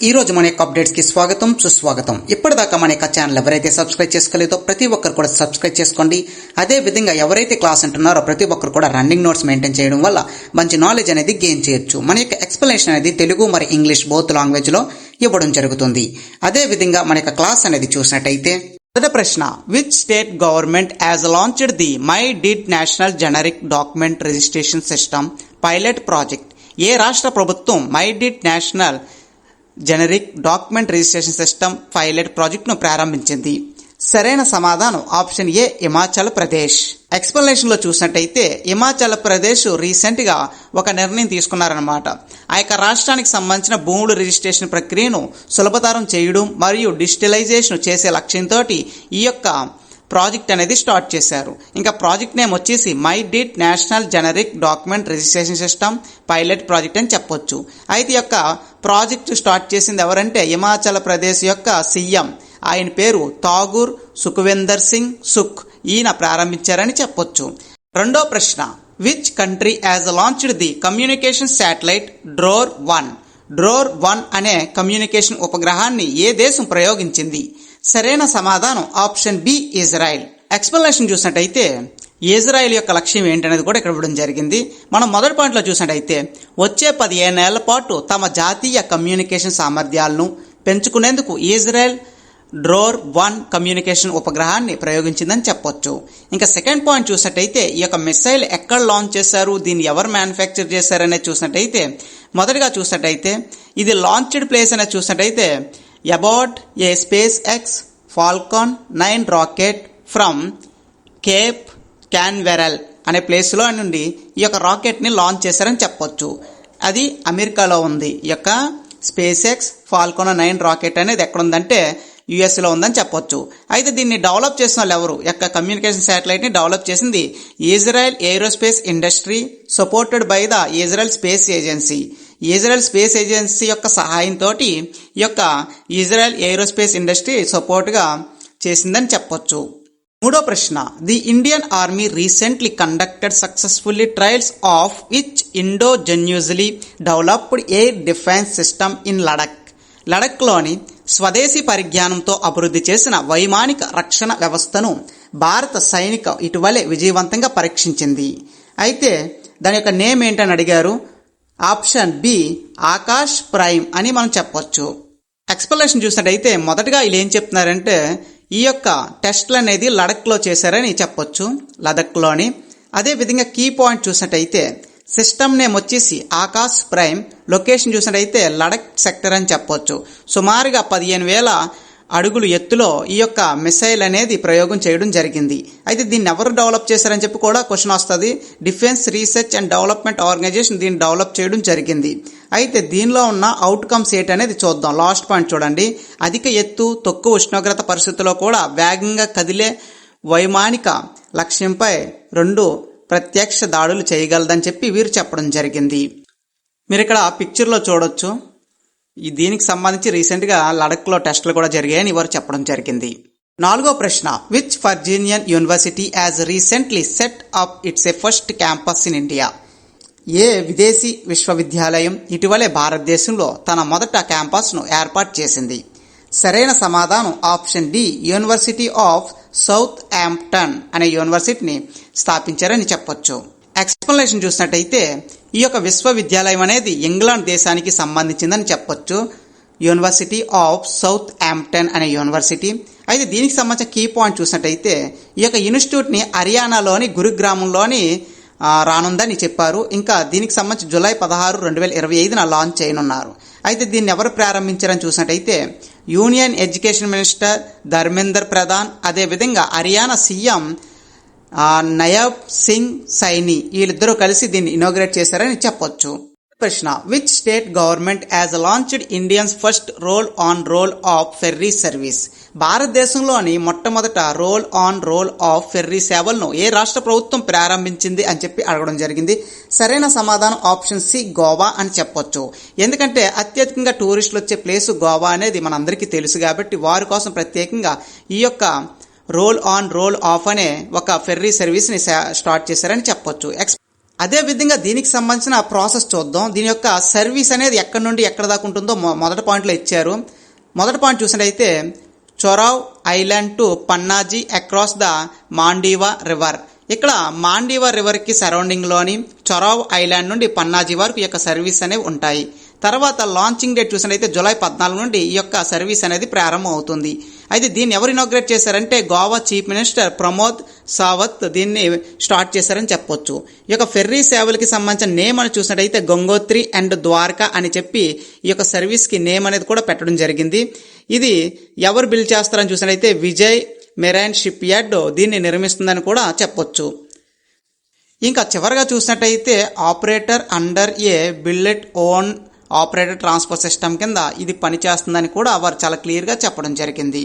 ఈ రోజు మన యొక్క అప్డేట్స్ కి స్వాగతం సుస్వాగతం. ఇప్పటిదాకా మన యొక్క ఛానల్ ఎవరైతే సబ్స్క్రైబ్ చేసుకోలేదో ప్రతి ఒక్కరు కూడా సబ్స్క్రైబ్ చేసుకోండి. అదే విధంగా ఎవరైతే క్లాస్ అంటున్నారో ప్రతి ఒక్కరు కూడా రన్నింగ్ నోట్స్ మెయింటైన్ చేయడం వల్ల మంచి నాలెడ్జ్ అనేది గెయిన్ చేయొచ్చు. మన యొక్క ఎక్స్ప్లెనేషన్ అనేది తెలుగు మరి ఇంగ్లీష్ బోత్ లాంగ్వేజ్ లో ఇవ్వడం జరుగుతుంది. అదే విధంగా మన యొక్క క్లాస్ అనేది చూసినట్టయితే మొదటి ప్రశ్న, which state government has launched the my did national generic document registration system pilot project? ఏ రాష్ట్ర ప్రభుత్వం my did national generic document registration system pilot project ను ప్రారంభించింది? సరైన సమాధానం option A, Himachal Pradesh. Explanation లో చూసినట్టయితే హిమాచల్ ప్రదేశ్ రీసెంట్ గా ఒక నిర్ణయం తీసుకున్నారన్నమాట. ఆ యొక్క రాష్ట్రానికి సంబంధించిన భూముల రిజిస్ట్రేషన్ ప్రక్రియను సులభతరం చేయడం మరియు డిజిటలైజేషన్ చేసే లక్ష్యంతో ఈ యొక్క ప్రాజెక్ట్ అనేది స్టార్ట్ చేశారు. ఇంకా ప్రాజెక్ట్ నేమ్ వచ్చేసి my did national generic document registration system pilot project అని చెప్పొచ్చు. అయితే ఈ యొక్క ప్రాజెక్ట్ స్టార్ట్ చేసింది ఎవరంటే హిమాచల్ ప్రదేశ్ యొక్క సీఎం, ఆయన పేరు ఠాగూర్ సుఖ్వీందర్ సింగ్ సుఖ్. ఈయన ప్రారంభించారని చెప్పొచ్చు. రెండో ప్రశ్న, which country has launched the communication satellite Dror? Dror అనే కమ్యూనికేషన్ ఉపగ్రహాన్ని ఏ దేశం ప్రయోగించింది? సరైన సమాధానం ఆప్షన్ బి, ఇజ్రాయెల్. ఎక్స్ప్లెనేషన్ చూసినట్టయితే ఇజ్రాయెల్ యొక్క లక్ష్యం ఏంటనేది కూడా ఇక్కడ ఇవ్వడం జరిగింది. మనం మొదటి పాయింట్లో చూసినట్టయితే వచ్చే 15 ఏళ్ల పాటు తమ జాతీయ కమ్యూనికేషన్ సామర్థ్యాలను పెంచుకునేందుకు ఇజ్రాయెల్ డ్రోర్-1 కమ్యూనికేషన్ ఉపగ్రహాన్ని ప్రయోగించిందని చెప్పొచ్చు. ఇంకా సెకండ్ పాయింట్ చూసినట్టయితే ఈ యొక్క మిసైల్ ఎక్కడ లాంచ్ చేశారు, దీన్ని ఎవరు మ్యానుఫ్యాక్చర్ చేశారనేది చూసినట్టయితే మొదటిగా చూసినట్టయితే ఇది లాంచ్డ్ ప్లేస్ అనేది చూసినట్టయితే about a SpaceX Falcon 9 rocket from Cape Canaveral అనే ప్లేస్లో నుండి ఈ యొక్క రాకెట్ని లాంచ్ చేశారని చెప్పొచ్చు. అది అమెరికాలో ఉంది. ఈ యొక్క స్పేస్ ఎక్స్ ఫాల్కాన్ 9 రాకెట్ అనేది ఎక్కడ ఉందంటే యుఎస్లో ఉందని చెప్పొచ్చు. అయితే దీన్ని డెవలప్ చేసిన వాళ్ళు ఎవరు? యొక్క కమ్యూనికేషన్ శాటిలైట్ ని డెవలప్ చేసింది Israel aerospace industry supported by the Israel space agency. Israel space agency యొక్క సహాయంతో ఈ యొక్క ఇజ్రాయెల్ ఏరోస్పేస్ ఇండస్ట్రీ సపోర్ట్ గా చేసిందని చెప్పొచ్చు. మూడో ప్రశ్న, the Indian army recently conducted successfully trials of which indigenously developed air defence system in Ladakh? లడఖ్లోని స్వదేశీ పరిజ్ఞానంతో అభివృద్ధి చేసిన వైమానిక రక్షణ వ్యవస్థను భారత సైనిక ఇటీవలే విజయవంతంగా పరీక్షించింది. అయితే దాని యొక్క నేమ్ ఏంటని అడిగారు. ఆప్షన్ బి, ఆకాష్ ప్రైమ్ అని మనం చెప్పొచ్చు. ఎక్స్ప్లెనేషన్ చూసినట్టయితే మొదటగా వీళ్ళు ఏం చెప్తున్నారంటే ఈ యొక్క టెస్ట్లు అనేది లడఖ్లో చేశారని చెప్పొచ్చు, లడఖ్లోని. అదే విధంగా కీ పాయింట్ చూసినట్టయితే సిస్టమ్ నేమ్ వచ్చేసి ఆకాష్ ప్రైమ్, లొకేషన్ చూసినట్టయితే లడక్ సెక్టర్ అని చెప్పొచ్చు. సుమారుగా 15,000 అడుగులు ఎత్తులో ఈ యొక్క మిసైల్ అనేది ప్రయోగం చేయడం జరిగింది. అయితే దీన్ని ఎవరు డెవలప్ చేశారని చెప్పి కూడా క్వశ్చన్ వస్తుంది. Defence research and development organisation దీన్ని డెవలప్ చేయడం జరిగింది. అయితే దీనిలో ఉన్న అవుట్కమ్స్ ఏంటనేది చూద్దాం. లాస్ట్ పాయింట్ చూడండి, అధిక ఎత్తు తక్కువ ఉష్ణోగ్రత పరిస్థితుల్లో కూడా వేగంగా కదిలే వైమానిక లక్ష్యంపై 2 ప్రత్యక్ష దాడులు చేయగలదని చెప్పి వీరు చెప్పడం జరిగింది. మీరు ఇక్కడ పిక్చర్లో చూడొచ్చు. దీనికి సంబంధించి రీసెంట్గా లడఖ్లో టెస్టులు కూడా జరిగాయని వారు చెప్పడం జరిగింది. నాలుగో ప్రశ్న, which Virginian university has recently set up its first campus in India? ఏ విదేశీ విశ్వవిద్యాలయం ఇటీవలే భారతదేశంలో తన మొదట క్యాంపస్ను ఏర్పాటు చేసింది? సరైన సమాధానం option D, university of Southampton అనే యూనివర్సిటీని స్థాపించారని చెప్పొచ్చు. ఎక్స్ప్లెనేషన్ చూసినట్టయితే ఈ యొక్క విశ్వవిద్యాలయం అనేది ఇంగ్లాండ్ దేశానికి సంబంధించిందని చెప్పొచ్చు. యూనివర్సిటీ ఆఫ్ సౌత్ యాంప్టన్ అనే యూనివర్సిటీ. అయితే దీనికి సంబంధించిన కీ పాయింట్ చూసినట్టయితే ఈ యొక్క ఇన్స్టిట్యూట్ని హర్యానాలోని గురుగ్రామంలోని రానుందని చెప్పారు. ఇంకా దీనికి సంబంధించి జూలై 16, 2025న లాంచ్ చేయనున్నారు. అయితే దీన్ని ఎవరు ప్రారంభించారని చూసినట్టయితే union education minister Dharmendra Pradhan, అదేవిధంగా హర్యానా సీఎం నయాబ్ సింగ్ సైని, వీళ్ళిద్దరూ కలిసి దీన్ని ఇనాగ్రేట్ చేశారని చెప్పొచ్చు. ప్రశ్న, which state government has launched Indians first roll on roll off ferry service? భారతదేశంలోని మొట్టమొదట roll on roll off ferry సేవలను ఏ రాష్ట్ర ప్రభుత్వం ప్రారంభించింది అని చెప్పి అడగడం జరిగింది. సరైన సమాధానం ఆప్షన్ సి, గోవా అని చెప్పొచ్చు. ఎందుకంటే అత్యధికంగా టూరిస్టులు వచ్చే ప్లేస్ గోవా అనేది మనందరికీ తెలుసు కాబట్టి వారి కోసం ప్రత్యేకంగా ఈ యొక్క రోల్ ఆన్ రోల్ ఆఫ్ అనే ఒక ఫెర్రీ సర్వీస్ని స్టార్ట్ చేశారని చెప్పొచ్చు. అదే విధంగా దీనికి సంబంధించిన ప్రాసెస్ చూద్దాం. దీని యొక్క సర్వీస్ అనేది ఎక్కడి నుండి ఎక్కడ దాకా ఉంటుందో మొదటి పాయింట్లో ఇచ్చారు. మొదటి పాయింట్ చూసినట్టయితే Chorao island to Panaji across the Mandovi river. ఇక్కడ మాండీవా రివర్కి సరౌండింగ్లోని చొరావ్ ఐలాండ్ నుండి పన్నాజీ వరకు ఈ యొక్క సర్వీస్ అనేవి ఉంటాయి. తర్వాత లాంచింగ్ డేట్ చూసినట్టయితే జూలై 14 నుండి ఈ యొక్క సర్వీస్ అనేది ప్రారంభం అవుతుంది. అయితే దీన్ని ఎవరు ఇనాగ్రేట్ చేశారంటే గోవా చీఫ్ మినిస్టర్ ప్రమోద్ సావత్ దీన్ని స్టార్ట్ చేశారని చెప్పొచ్చు. ఈ యొక్క ఫెర్రీ సేవలకి సంబంధించిన నేమ్ అని చూసినట్టయితే గంగోత్రి అండ్ ద్వారకా అని చెప్పి ఈ యొక్క సర్వీస్కి నేమ్ అనేది కూడా పెట్టడం జరిగింది. ఇది ఎవరు బిల్డ్ చేస్తారని చూసినట్టయితే విజయ్ మెరైన్ షిప్ యార్డ్ దీన్ని నిర్మిస్తుందని కూడా చెప్పొచ్చు. ఇంకా చివరిగా చూసినట్టయితే ఆపరేటర్ అండర్ ఏ builded own operator transport system కింద ఇది పనిచేస్తుందని కూడా వారు చాలా క్లియర్గా చెప్పడం జరిగింది.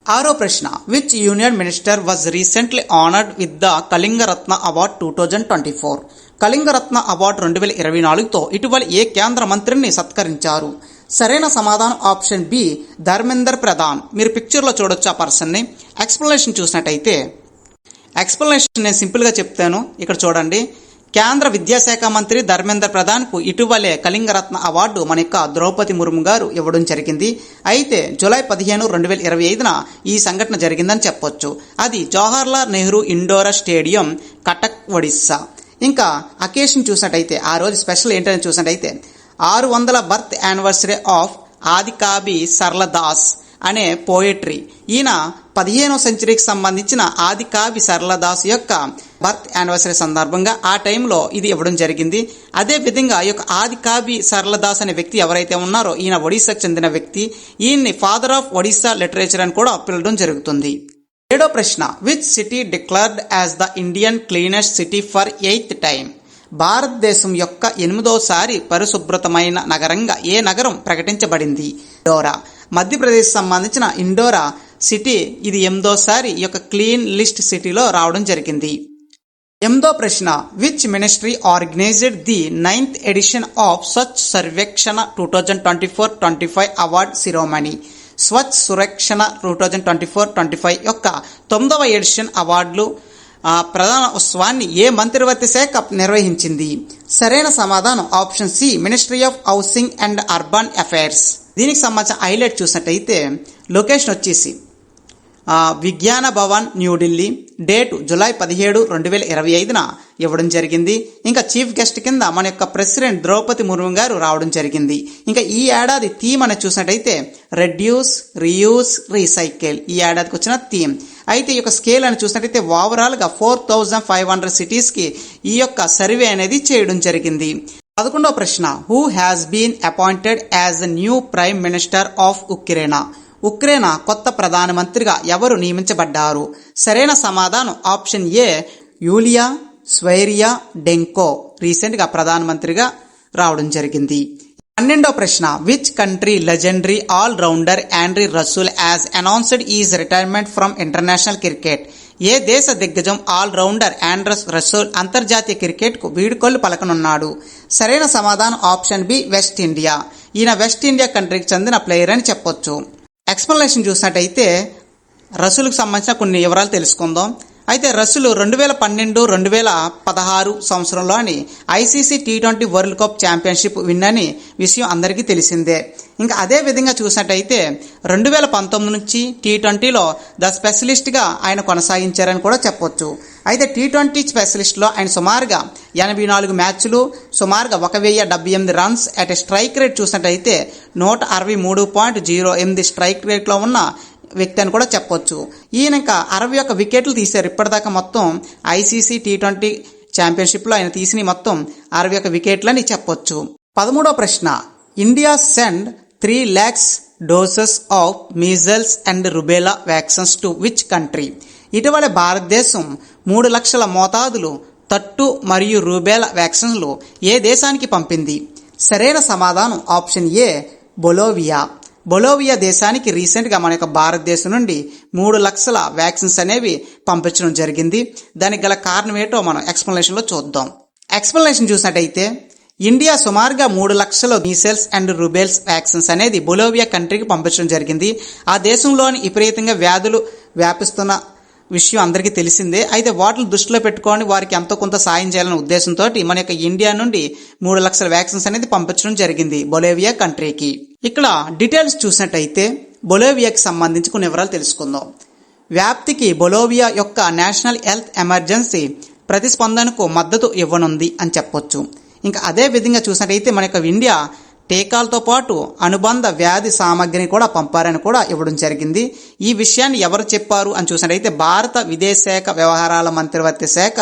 ఆరో ప్రశ్న, which union minister was recently honoured with the Kalingaratna award 2024? Kalingaratna award 2024తో ఇటీవల ఏ కేంద్ర మంత్రిని సత్కరించారు? సరైన సమాధానం ఆప్షన్ బి ధర్మేందర్ ప్రధాన్. మీరు పిక్చర్లో చూడొచ్చు ఆ పర్సన్ని. ఎక్స్ప్లెనేషన్ చూసినట్టయితే ఎక్స్ప్లెనేషన్ నేను సింపుల్గా చెప్తాను. ఇక్కడ చూడండి, కేంద్ర విద్యాశాఖ మంత్రి ధర్మేంద్ర ప్రధాన్కు ఇటీవలే కళింగరత్న అవార్డు మన యొక్క ద్రౌపది ముర్ము గారు ఇవ్వడం జరిగింది. అయితే జూలై 15, 2025న ఈ సంఘటన జరిగిందని చెప్పొచ్చు. అది జవహర్లాల్ నెహ్రూ ఇండోర్ స్టేడియం, కటక్, ఒడిస్సా. ఇంకా అకేషన్ చూసినట్టయితే ఆ రోజు స్పెషల్ ఏంటని చూసినట్టయితే 600వ బర్త్ యానివర్సరీ ఆఫ్ ఆదికవి సరళదాస్ అనే పోయట్రీ. ఈయన 15వ సెంచరీకి సంబంధించిన ఆదికవి సరళదాస్ యొక్క బర్త్ యానివర్సరీ సందర్భంగా ఆ టైంలో ఇది ఇవ్వడం జరిగింది. అదే విధంగా ఈ యొక్క ఆదికవి సరళదాస్ అనే వ్యక్తి ఎవరైతే ఉన్నారో ఈయన ఒడిశాకు చెందిన వ్యక్తి. ఈయన్ని ఫాదర్ ఆఫ్ ఒడిశా లిటరేచర్ అని కూడా పిలవడం జరుగుతుంది. ఏడో ప్రశ్న, which city declared as the Indian cleanest city for 8th time? భారతదేశం యొక్క 8వసారి పరిశుభ్రతమైన నగరంగా ఏ నగరం ప్రకటించబడింది? ఇండోరా. మధ్యప్రదేశ్ సంబంధించిన ఇండోరా సిటీ ఇది 8వసారి ఈ యొక్క క్లీన్ లిస్ట్ సిటీలో రావడం జరిగింది. 8వ ప్రశ్న, which ministry organized the 9th edition of Swachh Survekshan 2024-25 award Shiromani? Swachh Surakshan 2024-25 యొక్క 9వ ఎడిషన్ అవార్డులు ప్రధాన ఉత్సవాన్ని ఏ మంత్రివర్గ శాఖ నిర్వహించింది? సరైన సమాధానం option C ministry of housing and urban affairs. దీనికి సంబంధించిన హైలైట్ చూసినట్టయితే లొకేషన్ వచ్చేసి విజ్ఞాన భవన్, న్యూఢిల్లీ. డేటు జూలై 17, 2025న ఇవ్వడం జరిగింది. ఇంకా చీఫ్ గెస్ట్ కింద మన యొక్క ప్రెసిడెంట్ ద్రౌపది ముర్ము గారు రావడం జరిగింది. ఇంకా ఈ ఏడాది థీమ్ అని చూసినట్టయితే రెడ్యూస్, రీయూస్, రీసైకిల్ ఈ ఏడాదికి వచ్చిన థీమ్. అయితే ఈ యొక్క స్కేల్ అని చూసినట్టయితే ఓవరాల్గా 4500 సిటీస్కి ఈ యొక్క సర్వే అనేది చేయడం జరిగింది. 11వ ప్రశ్న, who has been appointed as the new prime minister of Ukraine? Ukraine కొత్త ప్రధానమంత్రిగా ఎవరు నియమించబడ్డారు? సరైన సమాధానం ఆప్షన్ ఏ యూలియా స్వైరియా డెంకో రీసెంట్గా ప్రధానమంత్రిగా రావడం జరిగింది. 12వ ప్రశ్న, which country legendary all rounder Andre Russell has announced his retirement from international cricket? ఏ దేశ దిగ్గజం ఆల్ రౌండర్ ఆండ్రస్ రసూల్ అంతర్జాతీయ క్రికెట్కు వీడ్కోలు పలకనున్నాడు? సరైన సమాధానం ఆప్షన్ బి వెస్ట్ ఇండియా. ఈయన వెస్ట్ ఇండియా కంట్రీకి చెందిన ప్లేయర్ అని చెప్పొచ్చు. ఎక్స్ప్లెనేషన్ చూసినట్టయితే రసూల్కి సంబంధించిన కొన్ని వివరాలు తెలుసుకుందాం. అయితే రసూల్ 2012-2016 సంవత్సరంలోని ICC T20 world cup championship win అని విషయం అందరికీ తెలిసిందే. ఇంకా అదే విధంగా చూసినట్టయితే 2019 నుంచి T20లో ద స్పెషలిస్ట్గా ఆయన కొనసాగించారని కూడా చెప్పొచ్చు. అయితే T20 స్పెషలిస్ట్లో ఆయన సుమారుగా 84 మ్యాచ్లు, సుమారుగా 1078 రన్స్ అట్ స్ట్రైక్ రేట్ చూసినట్టయితే 163.08 స్ట్రైక్ రేట్లో ఉన్న వ్యక్తి అని కూడా చెప్పొచ్చు. ఈయన ఇంకా 61 వికెట్లు తీశారు ఇప్పటిదాకా. మొత్తం ఐసీసీ T20 ఛాంపియన్షిప్లో ఆయన తీసిన మొత్తం 61 వికెట్లు అని చెప్పొచ్చు. 13వ ప్రశ్న, India send 3 lakhs doses of measles and rubella vaccines to which country? ఇటీవల భారతదేశం 3 లక్షల మోతాదులు తట్టు మరియు రూబెలా వ్యాక్సిన్లు ఏ దేశానికి పంపింది? సరైన సమాధానం ఆప్షన్ ఏ బొలోవియా. బొలోవియా దేశానికి రీసెంట్గా మన యొక్క భారతదేశం నుండి 3 లక్షల వ్యాక్సిన్స్ అనేవి పంపించడం జరిగింది. దానికి గల కారణం ఏంటో మనం ఎక్స్ప్లెనేషన్లో చూద్దాం. ఎక్స్ప్లెనేషన్ చూసినట్టయితే ఇండియా సుమారుగా 3 లక్షల మీసెల్స్ అండ్ రుబెల్స్ వ్యాక్సిన్స్ అనేది బొలోవియా కంట్రీకి పంపించడం జరిగింది. ఆ దేశంలోని విపరీతంగా వ్యాధులు వ్యాపిస్తున్న విషయం అందరికీ తెలిసిందే. అయితే వాటిని దృష్టిలో పెట్టుకొని వారికి ఎంతో కొంత సాయం చేయాలనే ఉద్దేశంతో మన యొక్క ఇండియా నుండి 3 లక్షల వ్యాక్సిన్స్ అనేది పంపించడం జరిగింది బొలేవియా కంట్రీకి. ఇక్కడ డీటెయిల్స్ చూసినట్టయితే బొలేవియాకి సంబంధించి కొన్ని వివరాలు తెలుసుకుందాం. వ్యాప్తికి బొలేవియా యొక్క నేషనల్ హెల్త్ ఎమర్జెన్సీ ప్రతిస్పందనకు మద్దతు ఇవ్వనుంది అని చెప్పొచ్చు. ఇంకా అదే విధంగా చూసినట్టయితే మన యొక్క ఇండియా టీకాలతో పాటు అనుబంధ వ్యాధి సామగ్రిని కూడా పంపారని కూడా ఇవ్వడం జరిగింది. ఈ విషయాన్ని ఎవరు చెప్పారు అని చూసినట్టయితే భారత విదేశాంగ వ్యవహారాల మంత్రివర్గ శాఖ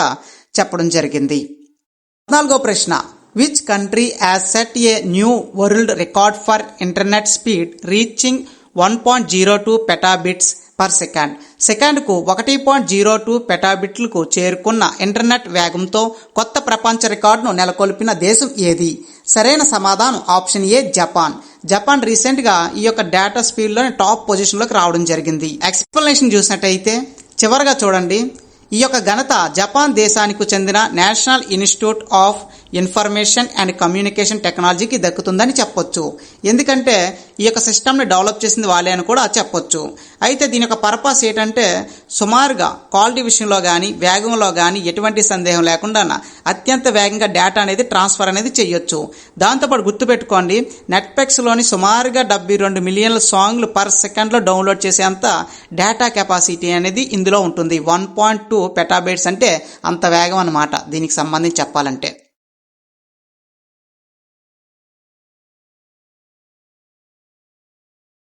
చెప్పడం జరిగింది. 14వ ప్రశ్న, which country has set a new world record for internet speed reaching 1.02 petabits per second. సెకండ్కు 1.02 పెటాబిట్లకు చేరుకున్న ఇంటర్నెట్ వేగంతో కొత్త ప్రపంచ రికార్డును నెలకొల్పిన దేశం ఏది? సరైన సమాధానం ఆప్షన్ ఏ జపాన్. జపాన్ రీసెంట్గా ఈ యొక్క డేటా స్పీడ్లోని టాప్ పొజిషన్లోకి రావడం జరిగింది. ఎక్స్ప్లెనేషన్ చూసినట్టయితే చివరిగా చూడండి, ఈ యొక్క ఘనత జపాన్ దేశానికి చెందిన national institute of information and communication టెక్నాలజీకి దక్కుతుందని చెప్పొచ్చు. ఎందుకంటే ఈ యొక్క సిస్టమ్ని డెవలప్ చేసింది వాళ్ళే అని కూడా చెప్పొచ్చు. అయితే దీని యొక్క పర్పస్ ఏంటంటే సుమారుగా క్వాలిటీ విషయంలో కానీ వేగంలో కానీ ఎటువంటి సందేహం లేకుండా అత్యంత వేగంగా డేటా అనేది ట్రాన్స్ఫర్ అనేది చేయొచ్చు. దాంతోపాటు గుర్తుపెట్టుకోండి, నెట్ఫ్లిక్స్లోని సుమారుగా 72 మిలియన్ల సాంగ్లు పర్ సెకండ్లో డౌన్లోడ్ చేసేంత డేటా కెపాసిటీ అనేది ఇందులో ఉంటుంది. 1.2 పెటాబైట్స్ అంటే అంత వేగం అన్నమాట దీనికి సంబంధించి చెప్పాలంటే.